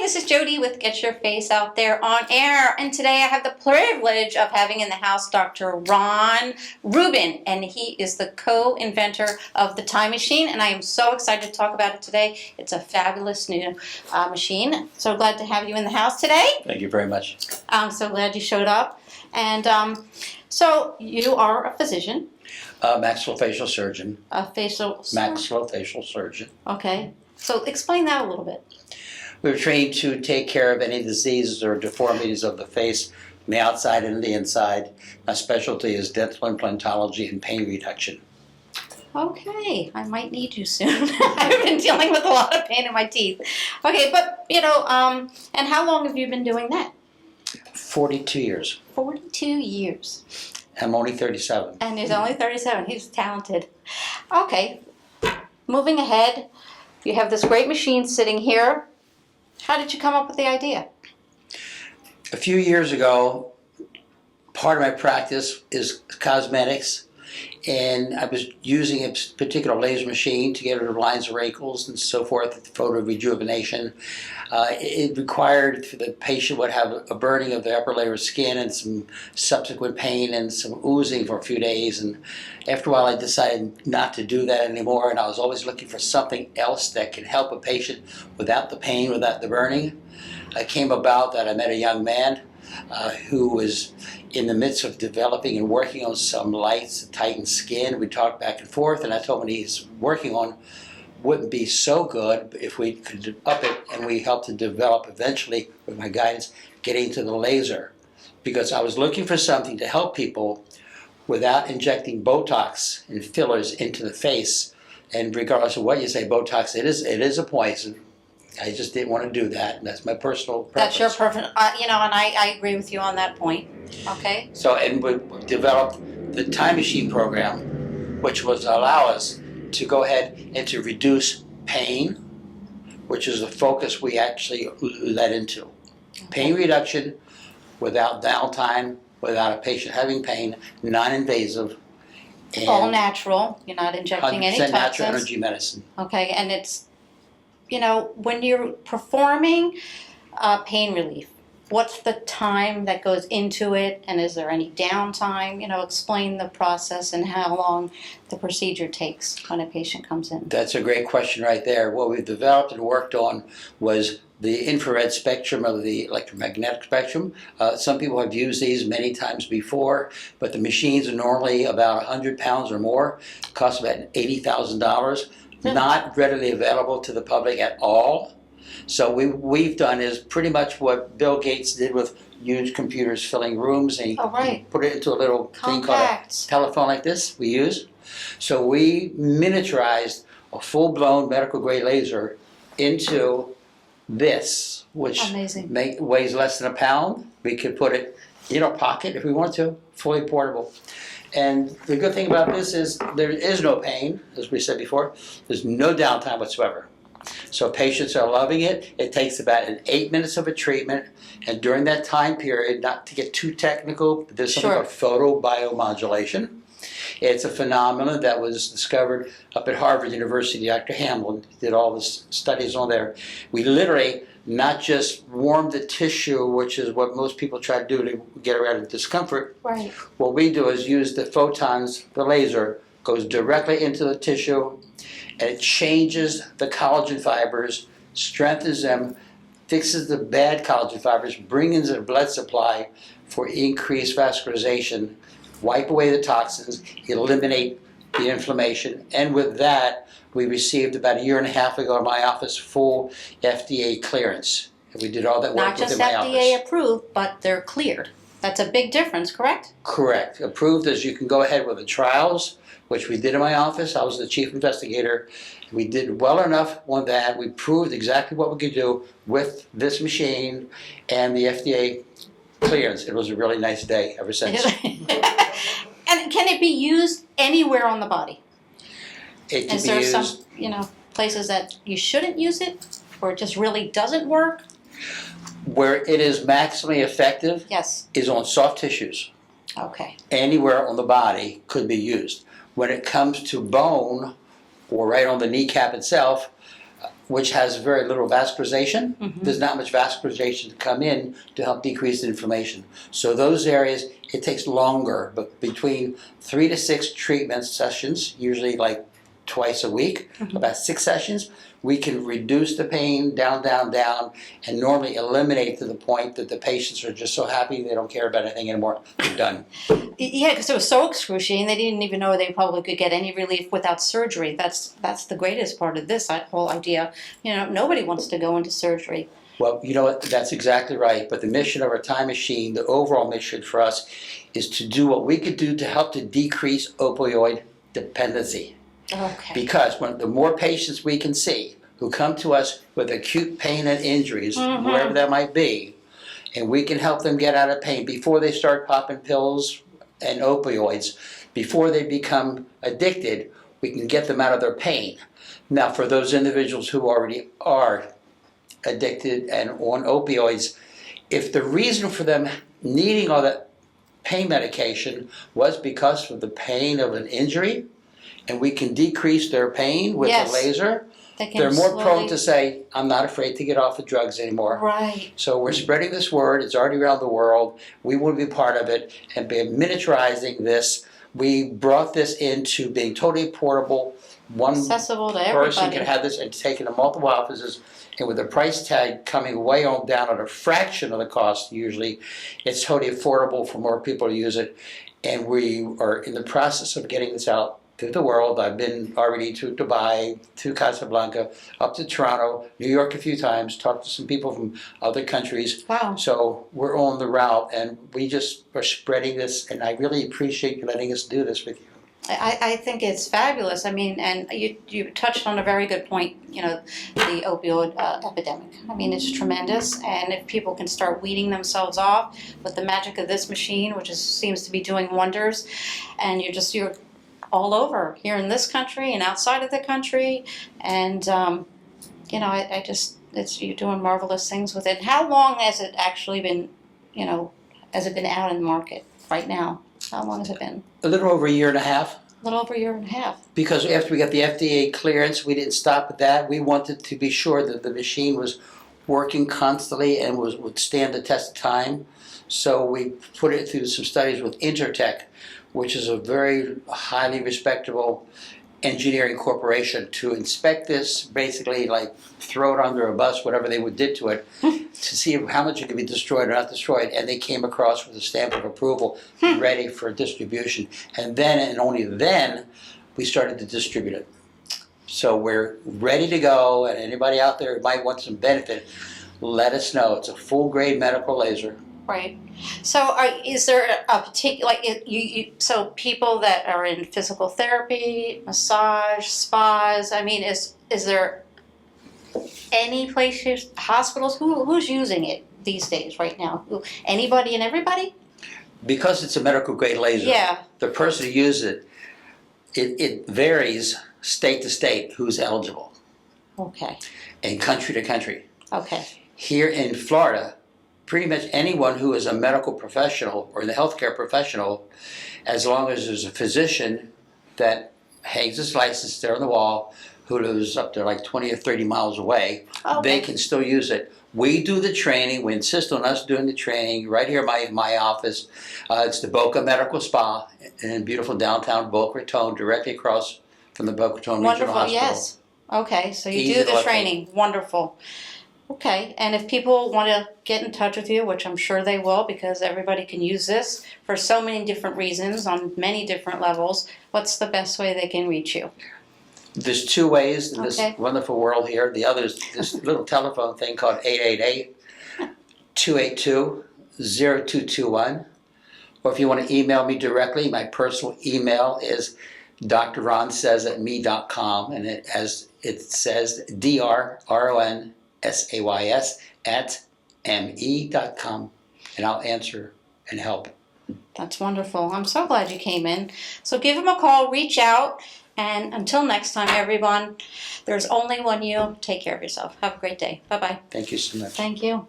this is Jody with Get Your Face Out There on Air, and today I have the privilege of having in the house Dr. Rubin, and he is the co-inventor of the Time Machine, and I am so excited to talk about it today. It's a fabulous new machine. So glad to have you in the house today. Thank you very much. I'm so glad you showed up. And so you are a physician. Maxillofacial surgeon. A facial Maxillofacial surgeon. Okay. So explain that a little bit. We're trained to take care of any diseases or deformities of the face from the outside and the inside. My specialty is dental implantology and pain reduction. Okay, I might need you soon. I've been dealing with a lot of pain in my teeth. Okay, but, and how long have you been doing that? 42 years. 42 years. I'm only 37. And he's only 37. He's talented. Okay, moving ahead, you have this great machine sitting here. How did you come up with the idea? A few years ago, part of my practice is cosmetics, and I was using a particular laser machine to get rid of lines of wrinkles and so forth, photo rejuvenation. It required for the patient would have a burning of the upper layer of skin and some subsequent pain and some oozing for a few days. And after a while, I decided not to do that anymore, and I was always looking for something else that could help a patient without the pain, without the burning. It came about that I met a young man who was in the midst of developing and working on some lights to tighten skin. We talked back and forth, and I told him what he's working on wouldn't be so good if we could up it, and we helped to develop eventually, with my guidance, getting to the laser. Because I was looking for something to help people without injecting Botox and fillers into the face. And regardless of what you say, Botox, it is a poison. I just didn't want to do that, and that's my personal preference. That's your preference, and I agree with you on that point. Okay. So, and we developed the Time Machine program, which was allow us to go ahead and to reduce pain, which is the focus we actually led into. Okay. Pain reduction without downtime, without a patient having pain, non-invasive. All natural. You're not injecting any toxins. 100% natural energy medicine. Okay, and it's, when you're performing pain relief, what's the time that goes into it, and is there any downtime? Explain the process and how long the procedure takes when a patient comes in. That's a great question right there. What we've developed and worked on was the infrared spectrum of the electromagnetic spectrum. Some people have used these many times before, but the machines are normally about 100 pounds or more, cost about $80,000. Not readily available to the public at all. So we've done is pretty much what Bill Gates did with huge computers filling rooms, and he put it into a little thing called a telephone like this we use. So we miniaturized a full-blown medical-grade laser into this, which weighs less than a pound. We could put it in our pocket if we want to, fully portable. And the good thing about this is there is no pain, as we said before. There's no downtime whatsoever. So patients are loving it. It takes about 8 minutes of a treatment, and during that time period, not to get too technical, there's something called photobiomodulation. It's a phenomenon that was discovered up at Harvard University. Dr. Hamlin did all the studies on there. We literally not just warm the tissue, which is what most people try to do to get around the discomfort. Right. What we do is use the photons, the laser goes directly into the tissue, and it changes the collagen fibers, strengthens them, fixes the bad collagen fibers, brings in the blood supply for increased vascularization, wipe away the toxins, eliminate the inflammation, and with that, we received about 1.5 years ago in my office full FDA clearance. And we did all that work within my office. Not just FDA approved, but they're cleared. That's a big difference, correct? Correct. Approved as you can go ahead with the trials, which we did in my office. I was the chief investigator. We did well enough on that. We proved exactly what we could do with this machine and the FDA clearance. It was a really nice day ever since. And can it be used anywhere on the body? It can Is be there used. some, places that you shouldn't use it, or it just really doesn't work? Where it is maximally effective is on soft tissues. Okay. Anywhere on the body could be used. When it comes to bone, or right on the kneecap itself, which has very little vascularization. There's not much vascularization to come in to help decrease the inflammation. So those areas, it takes longer, but between 3 to 6 treatment sessions, usually like twice a week, about 6 sessions, we can reduce the pain down, and normally eliminate to the point that the patients are just so happy they don't care about anything anymore. They're done. Yeah, because it was so excruciating, they didn't even know they probably could get any relief without surgery. That's the greatest part of this whole idea. You know, nobody wants to go into surgery. Well, you know what, that's exactly right. But the mission of our time machine, the overall mission for us, is to do what we could do to help to decrease opioid dependency. Okay. Because the more patients we can see who come to us with acute pain and injuries, wherever that might be, and we can help them get out of pain before they start popping pills and opioids, before they become addicted, we can get them out of their pain. Now, for those individuals who already are addicted and on opioids, if the reason for them needing all that pain medication was because of the pain of an injury, and we can decrease their pain with the laser, they're more prone to say, I'm not afraid to get off of drugs anymore. Right. So we're spreading this word. It's already around the world. We want to be part of it. And by miniaturizing this, we brought this into being totally portable. One accessible to person everybody. can have this and take it to multiple offices. And with the price tag coming way on down at a fraction of the cost usually, it's totally affordable for more people to use it. And we are in the process of getting this out to the world. I've been already to Dubai, to Casablanca, up to Toronto, New York a few times, talked to some people from other countries. Wow. So we're on the route, and we just are spreading this, and I really appreciate you letting us do this with you. I think it's fabulous. I mean, and you touched on a very good point, you know, the opioid epidemic. I mean, it's tremendous, and if people can start weeding themselves off with the magic of this machine, which seems to be doing wonders, and you're all over here in this country and outside of the country, and you know, you're doing marvelous things with it. How long has it actually been, you know, has it been out in the market right now? How long has it been? A little over a year and a half. A little over a year and a half. Because after we got the FDA clearance, we didn't stop at that. We wanted to be sure that the machine was working constantly and would stand the test of time. So we put it through some studies with Intertech, which is a very highly respectable engineering corporation, to inspect this, basically like throw it under a bus, whatever they did to it, to see how much it could be destroyed or not destroyed. And they came across with a stamp of approval, ready for distribution. And then, and only then, we started to distribute it. So we're ready to go, and anybody out there who might want some benefit, let us know. It's a full-grade medical laser. Right. So, is there a particular, so people that are in physical therapy, massage, spas? I mean, is there any places, hospitals, who's using it these days, right now? Anybody and everybody? Because it's a medical grade laser. Yeah. The person who uses it varies state to state who's eligible. Okay. And country to country. Okay. Here in Florida, pretty much anyone who is a medical professional or the healthcare professional, as long as there's a physician that hangs his license there on the wall, who lives up to like 20 or 30 miles away, they can still use it. We do the training. We insist on us doing the training right here in my office. It's the Boca Medical Spa in beautiful downtown Boca Raton, directly across from the Boca Raton Regional Hospital. Yes. Okay, so you do the training. Wonderful. Okay, and if people want to get in touch with you, which I'm sure they will, because everybody can use this for so many different reasons on many different levels, what's the best way they can reach you? There's 2 ways in this wonderful world here. The other is this little telephone thing called 888-282-0221. Or if you want to email me directly, my personal email is drronsays@me.com, and it says DRRONSAYS@me.com, and I'll answer and help. That's wonderful. I'm so glad you came in. So give them a call, reach out, and until next time, everyone, there's only one you. Take care of yourself. Have a great day. Bye-bye. Thank you so much. Thank you.